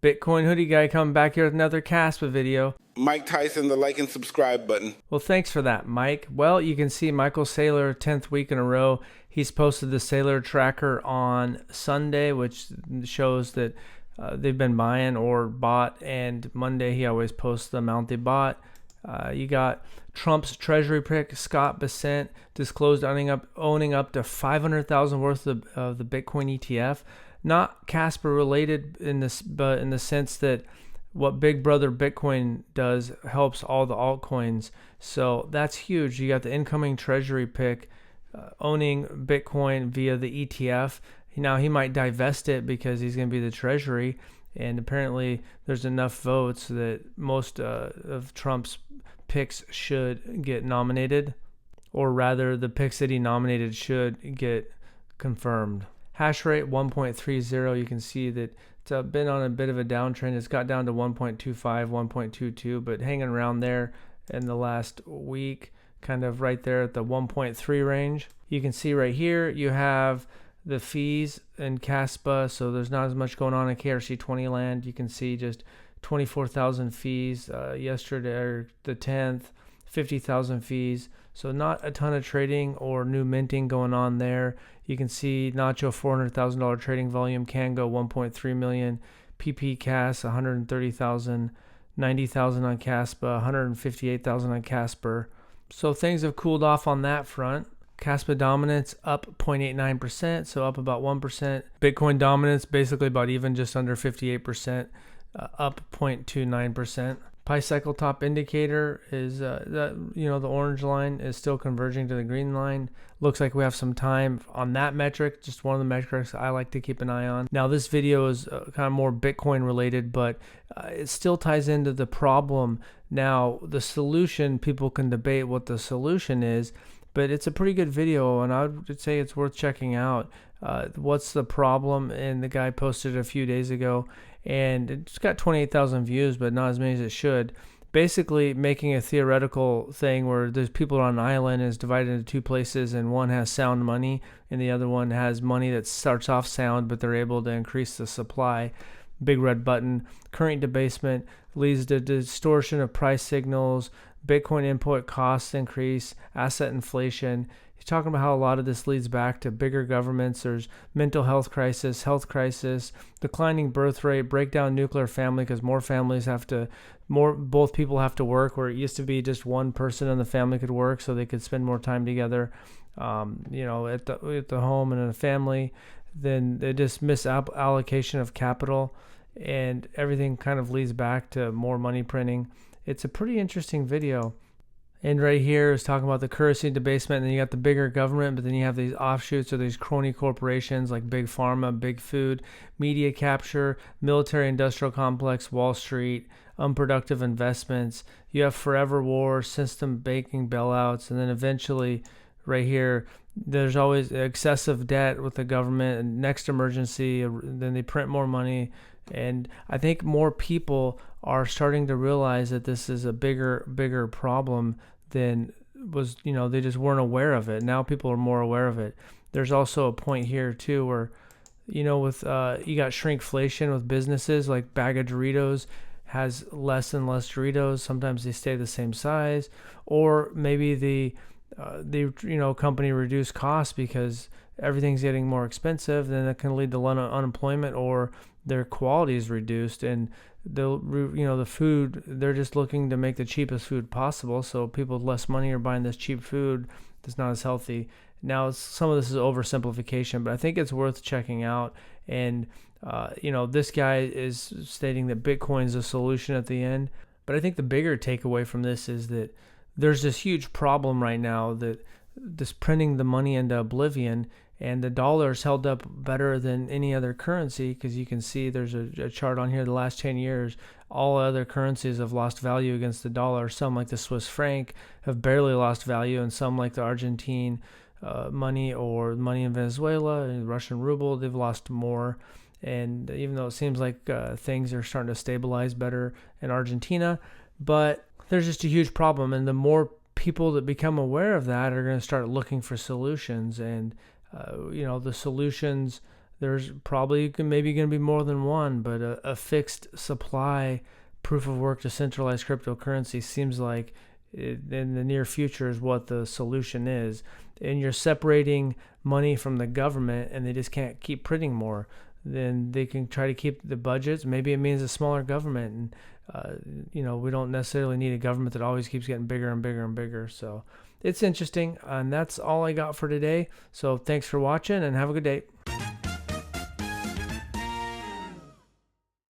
Bitcoin hoodie guy coming back here with another Kaspa video. Mike Tyson, the like and subscribe button. Well, thanks for that, Mike. Well, you can see Michael Saylor, 10th week in a row. He's posted the Saylor tracker on Sunday, which shows that they've been buying or bought, and Monday he always posts the amount they bought. You got Trump's treasury pick, Scott Bessent, disclosed owning up to 500,000 worth of the Bitcoin ETF. Not Kaspa related in this, but in the sense that what Big Brother Bitcoin does helps all the altcoins. So that's huge. You got the incoming treasury pick owning Bitcoin via the ETF. Now he might divest it because he's going to be the treasury, and apparently there's enough votes that most of Trump's picks should get nominated, or rather the picks that he nominated should get confirmed. Hash rate 1.30. You can see that it's been on a bit of a downtrend. It's got down to 1.25, 1.22, but hanging around there in the last week, kind of right there at the 1.3 range. You can see right here you have the fees in Kaspa, so there's not as much going on in KRC20 land. You can see just 24,000 fees yesterday, or the 10th, 50,000 fees. So not a ton of trading or new minting going on there. You can see Nacho $400,000 trading volume, Kango 1.3 million, PP Cas 130,000, 90,000 on Kaspa, 158,000 on Casper. So things have cooled off on that front. Kaspa dominance up 0.89%, so up about 1%. Bitcoin dominance basically about even, just under 58%, up 0.29%. Pi cycle top indicator is the orange line is still converging to the green line. Looks like we have some time on that metric, just one of the metrics I like to keep an eye on. Now this video is kind of more Bitcoin related, but it still ties into the problem. Now the solution, people can debate what the solution is, but it's a pretty good video, and I would say it's worth checking out. What's the problem? And the guy posted it a few days ago, and it's got 28,000 views, but not as many as it should. Basically making a theoretical thing where there's people on an island, is divided into two places, and one has sound money and the other one has money that starts off sound, but they're able to increase the supply. Big red button. Current debasement leads to distortion of price signals, Bitcoin input costs increase, asset inflation. He's talking about how a lot of this leads back to bigger governments. There's mental health crisis, declining birth rate, breakdown nuclear family because both people have to work, where it used to be just one person in the family could work so they could spend more time together, at the home and in a family. Then they just misallocation of capital, and everything kind of leads back to more money printing. It's a pretty interesting video. And right here is talking about the currency debasement, and then you got the bigger government, but then you have these offshoots or these crony corporations like Big Pharma, Big Food, media capture, military industrial complex, Wall Street, unproductive investments. You have forever war, system banking bailouts, and then eventually right here, there's always excessive debt with the government, and next emergency, then they print more money. And I think more people are starting to realize that this is a bigger problem than was, they just weren't aware of it. Now people are more aware of it. There's also a point here too where, with you got shrinkflation with businesses, like bag of Doritos has less and less Doritos. Sometimes they stay the same size, or maybe the company reduce costs because everything's getting more expensive. Then that can lead to unemployment, or their quality is reduced, and the food, they're just looking to make the cheapest food possible. So people with less money are buying this cheap food that's not as healthy. Now some of this is oversimplification, but I think it's worth checking out. And this guy is stating that Bitcoin is a solution at the end, but I think the bigger takeaway from this is that there's this huge problem right now, that this printing the money into oblivion, and the dollar's held up better than any other currency, because you can see there's a chart on here. The last 10 years, all other currencies have lost value against the dollar. Some, like the Swiss franc, have barely lost value, and some, like the Argentine money, or money in Venezuela and Russian ruble, they've lost more. And even though it seems like things are starting to stabilize better in Argentina, but there's just a huge problem, and the more people that become aware of that are going to start looking for solutions. And the solutions there's probably maybe going to be more than one, but a fixed supply proof of work decentralized cryptocurrency seems like in the near future is what the solution is. And you're separating money from the government, and they just can't keep printing more. Then they can try to keep the budgets. Maybe it means a smaller government, and we don't necessarily need a government that always keeps getting bigger and bigger and bigger. So it's interesting, and that's all I got for today. So thanks for watching, and have a good day.